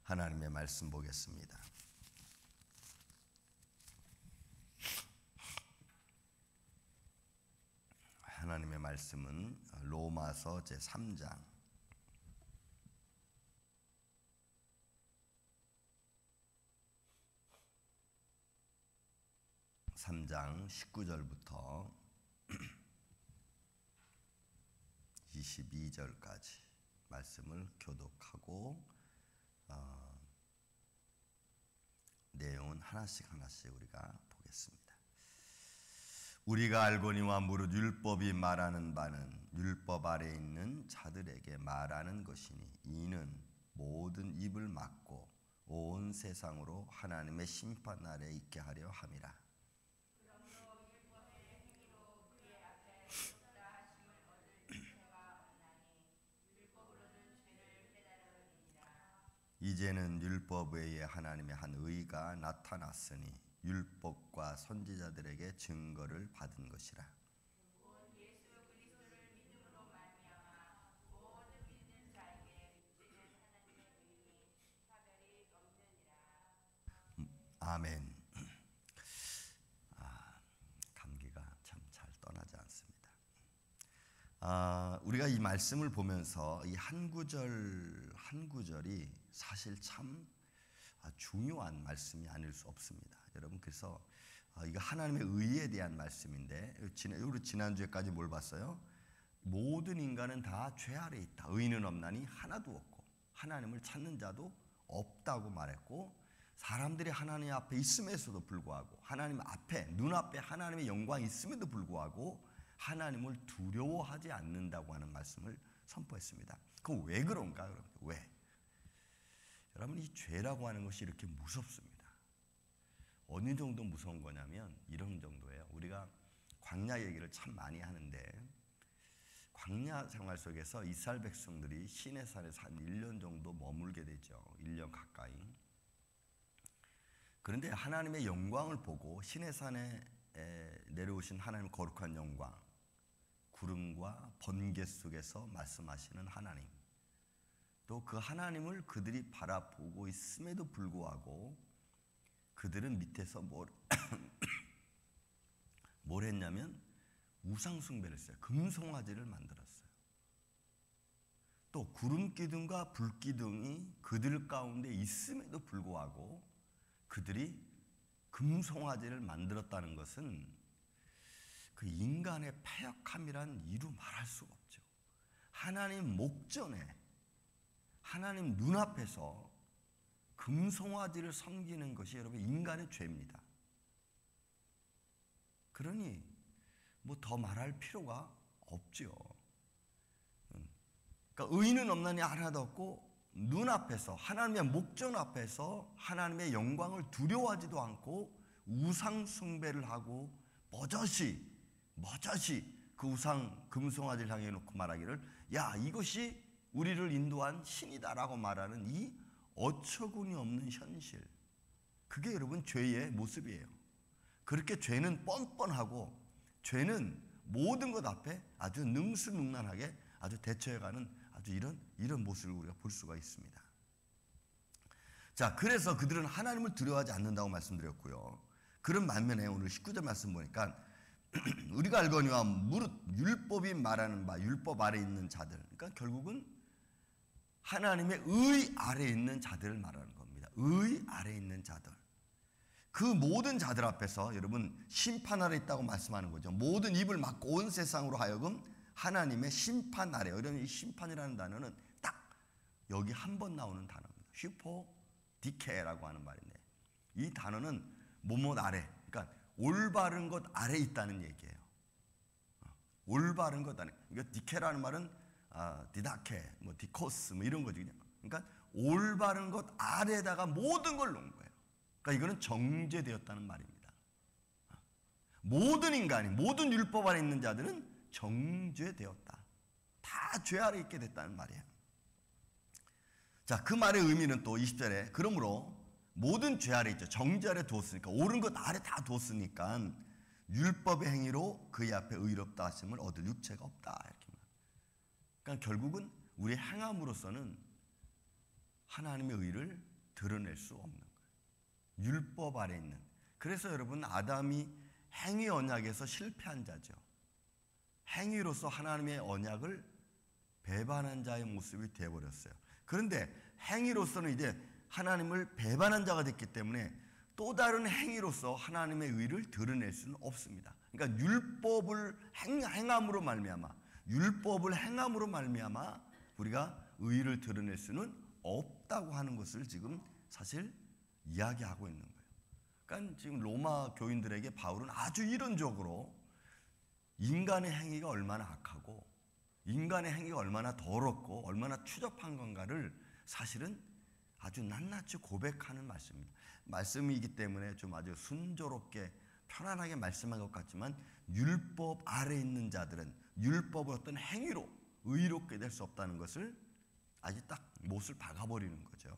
하나님의 말씀 보겠습니다. 하나님의 말씀은 로마서 제3장 19절부터 22절까지 말씀을 교독하고 내용은 하나씩 우리가 보겠습니다. 우리가 알거니와 무릇 율법이 말하는 바는 율법 아래 있는 자들에게 말하는 것이니 이는 모든 입을 막고 온 세상으로 하나님의 심판 아래 있게 하려 함이라. 이제는 율법 외에 하나님의 한 의가 나타났으니 율법과 선지자들에게 증거를 받은 것이라. 아멘. 감기가 참 잘 떠나지 않습니다. 우리가 이 말씀을 보면서 이 한 구절 한 구절이 사실 참 중요한 말씀이 아닐 수 없습니다. 여러분, 그래서 이거 하나님의 의에 대한 말씀인데, 우리 지난주에까지 뭘 봤어요? 모든 인간은 다 죄 아래 있다. 의인은 없나니 하나도 없고 하나님을 찾는 자도 없다고 말했고, 사람들이 하나님 앞에 있음에도 불구하고, 하나님 앞에 눈앞에 하나님의 영광이 있음에도 불구하고 하나님을 두려워하지 않는다고 하는 말씀을 선포했습니다. 그럼 왜 그런가? 그럼 왜? 여러분, 이 죄라고 하는 것이 이렇게 무섭습니다. 어느 정도 무서운 거냐면 이런 정도예요. 우리가 광야 얘기를 참 많이 하는데, 광야 생활 속에서 이스라엘 백성들이 시내산에서 한 1년 정도 머물게 되죠. 1년 가까이. 그런데 하나님의 영광을 보고 시내산에 내려오신 하나님의 거룩한 영광, 구름과 번개 속에서 말씀하시는 하나님, 또 그 하나님을 그들이 바라보고 있음에도 불구하고 그들은 밑에서 뭘 했냐면 우상숭배를 했어요. 금송아지를 만들었어요. 또 구름기둥과 불기둥이 그들 가운데 있음에도 불구하고 그들이 금송아지를 만들었다는 것은 그 인간의 패역함이란 이루 말할 수가 없죠. 하나님 목전에, 하나님 눈앞에서 금송아지를 섬기는 것이 여러분 인간의 죄입니다. 그러니 뭐 더 말할 필요가 없죠. 그러니까 의인은 없나니 하나도 없고, 눈앞에서 하나님의 목전 앞에서 하나님의 영광을 두려워하지도 않고 우상 숭배를 하고 버젓이 그 우상 금송아지를 향해 놓고 말하기를, 야, 이것이 우리를 인도한 신이다라고 말하는 이 어처구니 없는 현실, 그게 여러분 죄의 모습이에요. 그렇게 죄는 뻔뻔하고 죄는 모든 것 앞에 아주 능수능란하게 아주 대처해가는 아주 이런 모습을 우리가 볼 수가 있습니다. 자, 그래서 그들은 하나님을 두려워하지 않는다고 말씀드렸고요. 그런 반면에 오늘 19절 말씀 보니까 우리가 알거니와 무릇 율법이 말하는 바, 율법 아래 있는 자들, 그러니까 결국은 하나님의 의 아래 있는 자들을 말하는 겁니다. 의 아래 있는 자들, 그 모든 자들 앞에서 여러분 심판 아래 있다고 말씀하는 거죠. 모든 입을 막고 온 세상으로 하여금 하나님의 심판 아래. 여러분, 이 심판이라는 단어는 딱 여기 한 번 나오는 단어입니다. 휘포디케라고 하는 말인데, 이 단어는 뭐뭐 아래, 그러니까 올바른 것 아래 있다는 얘기예요. 올바른 것 아래. 그러니까 디케라는 말은 디다케, 뭐 디코스, 뭐 이런 거죠. 그러니까 올바른 것 아래에다가 모든 걸 놓은 거예요. 그러니까 이거는 정죄되었다는 말입니다. 모든 인간이, 모든 율법 아래 있는 자들은 정죄되었다. 다 죄 아래 있게 됐다는 말이에요. 자, 그 말의 의미는 또 20절에 그러므로 모든 죄 아래 있죠. 정죄 아래 두었으니까, 옳은 것 아래 다 두었으니까 율법의 행위로 그의 앞에 의롭다 하심을 얻을 육체가 없다, 이렇게 말합니다. 그러니까 결국은 우리의 행함으로서는 하나님의 의를 드러낼 수 없는 거예요. 율법 아래 있는. 그래서 여러분, 아담이 행위 언약에서 실패한 자죠. 행위로서 하나님의 언약을 배반한 자의 모습이 되어버렸어요. 그런데 행위로서는 이제 하나님을 배반한 자가 됐기 때문에 또 다른 행위로서 하나님의 의를 드러낼 수는 없습니다. 그러니까 율법을 행함으로 말미암아 우리가 의를 드러낼 수는 없다고 하는 것을 지금 사실 이야기하고 있는 거예요. 그러니까 지금 로마 교인들에게 바울은 아주 이론적으로 인간의 행위가 얼마나 악하고 인간의 행위가 얼마나 더럽고 얼마나 추접한 건가를 사실은 아주 낱낱이 고백하는 말씀이기 때문에 좀 아주 순조롭게 편안하게 말씀한 것 같지만, 율법 아래 있는 자들은 율법의 어떤 행위로 의롭게 될 수 없다는 것을 아주 딱 못을 박아버리는 거죠.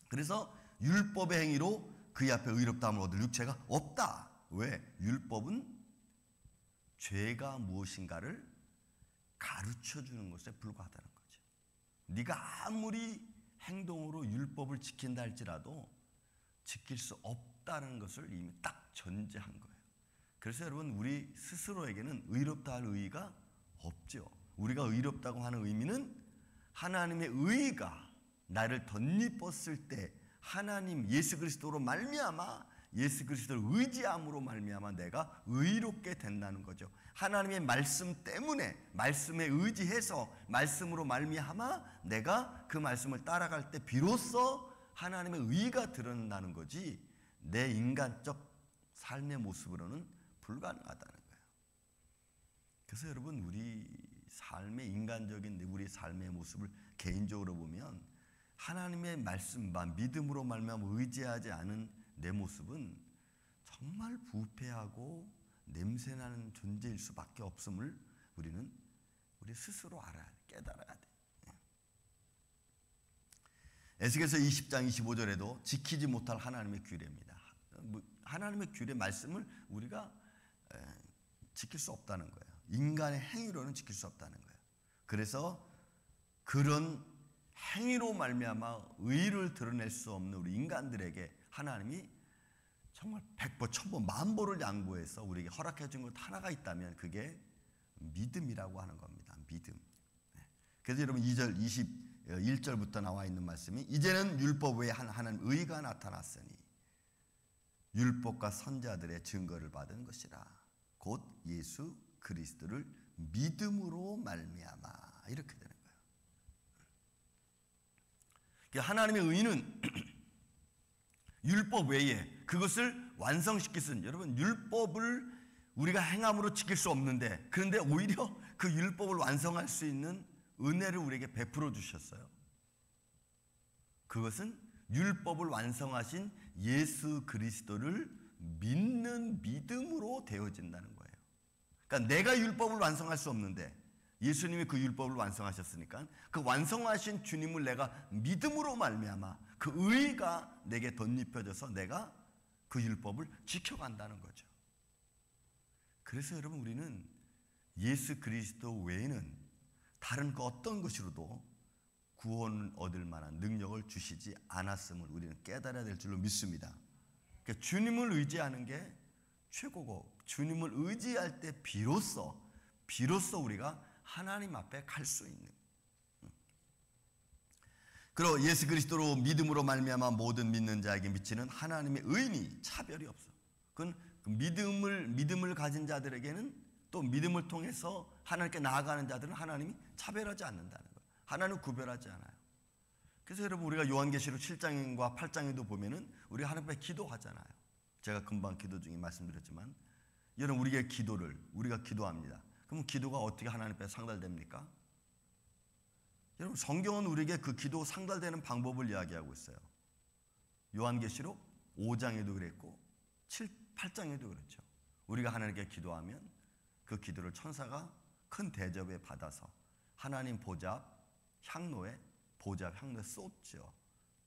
그래서 율법의 행위로 그의 앞에 의롭다함을 얻을 육체가 없다. 왜? 율법은 죄가 무엇인가를 가르쳐주는 것에 불과하다는 거죠. 네가 아무리 행동으로 율법을 지킨다 할지라도 지킬 수 없다는 것을 이미 딱 전제한 거예요. 그래서 여러분, 우리 스스로에게는 의롭다 할 의의가 없죠. 우리가 의롭다고 하는 의미는 하나님의 의의가 나를 덧입었을 때 하나님 예수 그리스도로 말미암아, 예수 그리스도를 의지함으로 말미암아 내가 의롭게 된다는 거죠. 하나님의 말씀 때문에, 말씀에 의지해서 말씀으로 말미암아 내가 그 말씀을 따라갈 때 비로소 하나님의 의의가 드러난다는 거지, 내 인간적 삶의 모습으로는 불가능하다는 거예요. 그래서 여러분, 우리 삶의 인간적인 우리 삶의 모습을 개인적으로 보면 하나님의 말씀만 믿음으로 말미암아 의지하지 않은 내 모습은 정말 부패하고 냄새나는 존재일 수밖에 없음을 우리 스스로 알아야 돼, 깨달아야 돼. 에스겔서 20장 25절에도 지키지 못할 하나님의 규례입니다. 하나님의 규례 말씀을 우리가 지킬 수 없다는 거예요. 인간의 행위로는 지킬 수 없다는 거예요. 그래서 그런 행위로 말미암아 의를 드러낼 수 없는 우리 인간들에게 하나님이 정말 100보, 1000보, 만보를 양보해서 우리에게 허락해 준 것 하나가 있다면 그게 믿음이라고 하는 겁니다. 믿음. 그래서 여러분 2절 21절부터 나와 있는 말씀이, 이제는 율법 외에 하나님 의가 나타났으니 율법과 선자들의 증거를 받은 것이라. 곧 예수 그리스도를 믿음으로 말미암아. 이렇게 되는 거예요. 하나님의 의는 율법 외에 그것을 완성시킬 수 있는, 여러분 율법을 우리가 행함으로 지킬 수 없는데, 그런데 오히려 그 율법을 완성할 수 있는 은혜를 우리에게 베풀어 주셨어요. 그것은 율법을 완성하신 예수 그리스도를 믿는 믿음으로 되어진다는 거예요. 그러니까 내가 율법을 완성할 수 없는데 예수님이 그 율법을 완성하셨으니까 그 완성하신 주님을 내가 믿음으로 말미암아 그 의가 내게 덧입혀져서 내가 그 율법을 지켜간다는 거죠. 그래서 여러분, 우리는 예수 그리스도 외에는 다른 그 어떤 것으로도 구원을 얻을 만한 능력을 주시지 않았음을 우리는 깨달아야 될 줄로 믿습니다. 그러니까 주님을 의지하는 게 최고고, 주님을 의지할 때 비로소 우리가 하나님 앞에 갈 수 있는. 그리고 예수 그리스도로 믿음으로 말미암아 모든 믿는 자에게 미치는 하나님의 의인이 차별이 없어. 그건 믿음을 가진 자들에게는, 또 믿음을 통해서 하나님께 나아가는 자들은 하나님이 차별하지 않는다는 거예요. 하나님은 구별하지 않아요. 그래서 여러분, 우리가 요한계시록 7장과 8장에도 보면은 우리가 하나님 앞에 기도하잖아요. 제가 금방 기도 중에 말씀드렸지만, 여러분 우리가 기도합니다. 그럼 기도가 어떻게 하나님 앞에 상달됩니까? 여러분, 성경은 우리에게 그 기도 상달되는 방법을 이야기하고 있어요. 요한계시록 5장에도 그랬고 8장에도 그렇죠. 우리가 하나님께 기도하면 그 기도를 천사가 큰 대접에 받아서 하나님 향로에 쏟죠.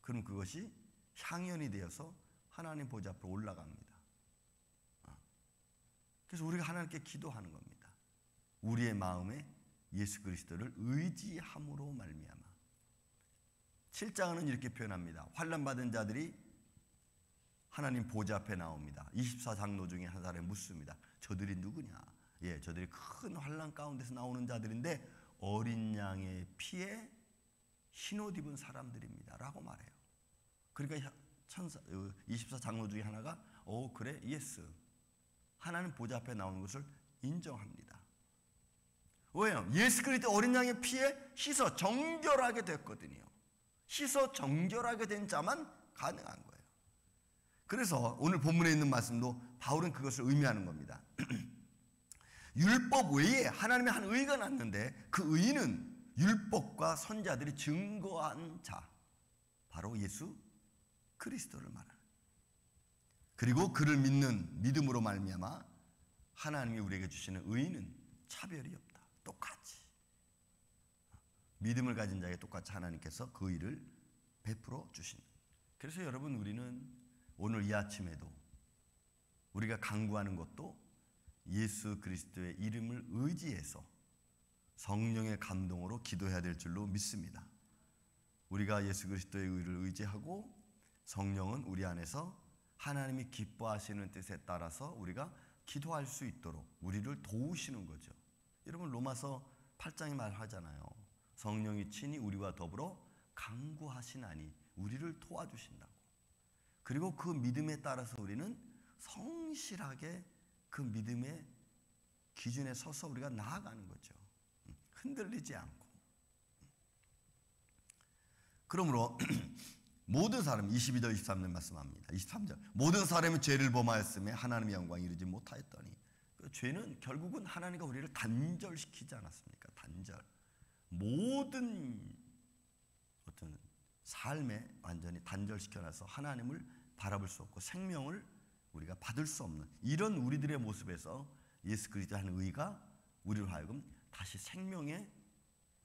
그럼 그것이 향연이 되어서 하나님 보좌 앞으로 올라갑니다. 그래서 우리가 하나님께 기도하는 겁니다. 우리의 마음에 예수 그리스도를 의지함으로 말미암아. 7장은 이렇게 표현합니다. 환난 받은 자들이 하나님 보좌 앞에 나옵니다. 24장로 중에 한 사람이 묻습니다. 저들이 누구냐? 예, 저들이 큰 환난 가운데서 나오는 자들인데 어린 양의 피에 흰옷 입은 사람들입니다. 라고 말해요. 그러니까 24장로 중에 하나가 그래, 예스. 하나님 보좌 앞에 나오는 것을 인정합니다. 왜요? 예수 그리스도 어린 양의 피에 씻어 정결하게 됐거든요. 씻어 정결하게 된 자만 가능한 거예요. 그래서 오늘 본문에 있는 말씀도 바울은 그것을 의미하는 겁니다. 율법 외에 하나님의 한 의가 났는데 그 의는 율법과 선지자들이 증거한 자, 바로 예수 그리스도를 말하는. 그리고 그를 믿는 믿음으로 말미암아 하나님이 우리에게 주시는 의는 차별이 없다. 똑같이 믿음을 가진 자에게 똑같이 하나님께서 그 의를 베풀어 주신다. 그래서 여러분, 우리는 오늘 이 아침에도 우리가 간구하는 것도 예수 그리스도의 이름을 의지해서 성령의 감동으로 기도해야 될 줄로 믿습니다. 우리가 예수 그리스도의 의를 의지하고 성령은 우리 안에서 하나님이 기뻐하시는 뜻에 따라서 우리가 기도할 수 있도록 우리를 도우시는 거죠. 여러분, 로마서 8장이 말하잖아요. 성령이 친히 우리와 더불어 간구하시나니 우리를 도와주신다고. 그리고 그 믿음에 따라서 우리는 성실하게 그 믿음의 기준에 서서 우리가 나아가는 거죠. 흔들리지 않고. 그러므로 모든 사람, 22절 23절 말씀합니다. 23절, 모든 사람이 죄를 범하였으며 하나님의 영광에 이르지 못하였더니. 그 죄는 결국은 하나님과 우리를 단절시키지 않았습니까? 단절. 모든 어떤 삶에 완전히 단절시켜놔서 하나님을 바라볼 수 없고 생명을 우리가 받을 수 없는 이런 우리들의 모습에서 예수 그리스도의 한 의가 우리로 하여금 다시 생명의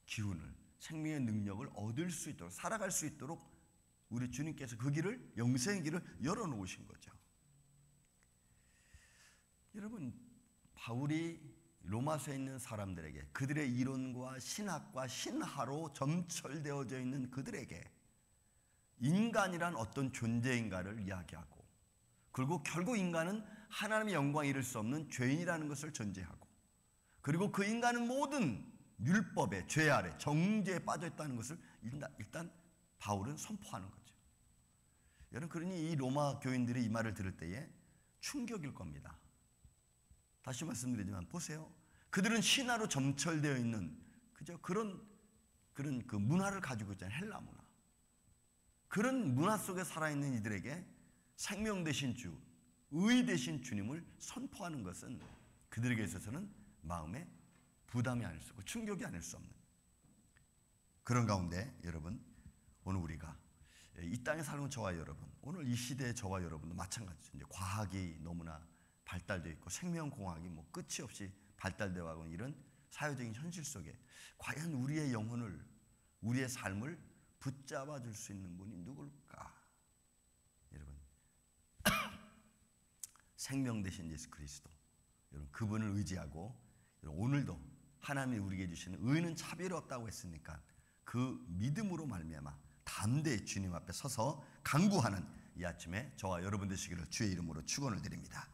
기운을, 생명의 능력을 얻을 수 있도록, 살아갈 수 있도록 우리 주님께서 그 길을, 영생의 길을 열어놓으신 거죠. 여러분, 바울이 로마서에 있는 사람들에게, 그들의 이론과 신학과 신화로 점철되어져 있는 그들에게 인간이란 어떤 존재인가를 이야기하고, 그리고 결국 인간은 하나님의 영광에 이를 수 없는 죄인이라는 것을 전제하고, 그리고 그 인간은 모든 율법의 죄 아래 정죄에 빠져 있다는 것을 일단 바울은 선포하는 거죠. 여러분, 그러니 이 로마 교인들이 이 말을 들을 때에 충격일 겁니다. 다시 말씀드리지만 보세요. 그들은 신화로 점철되어 있는 그런 그 문화를 가지고 있잖아요. 헬라 문화. 그런 문화 속에 살아있는 이들에게 생명 되신 주, 의 되신 주님을 선포하는 것은 그들에게 있어서는 마음에 부담이 아닐 수 없고 충격이 아닐 수 없는 그런 가운데, 여러분, 오늘 우리가 이 땅에 사는 저와 여러분, 오늘 이 시대의 저와 여러분도 마찬가지죠. 이제 과학이 너무나 발달되어 있고 생명공학이 뭐 끝이 없이 발달되어 가고 이런 사회적인 현실 속에 과연 우리의 영혼을, 우리의 삶을 붙잡아 줄 수 있는 분이 누굴까? 여러분, 생명 되신 예수 그리스도, 여러분, 그분을 의지하고 여러분, 오늘도 하나님이 우리에게 주시는 의는 차별이 없다고 했으니까 그 믿음으로 말미암아 담대히 주님 앞에 서서 간구하는 이 아침에 저와 여러분 되시기를 주의 이름으로 축원을 드립니다.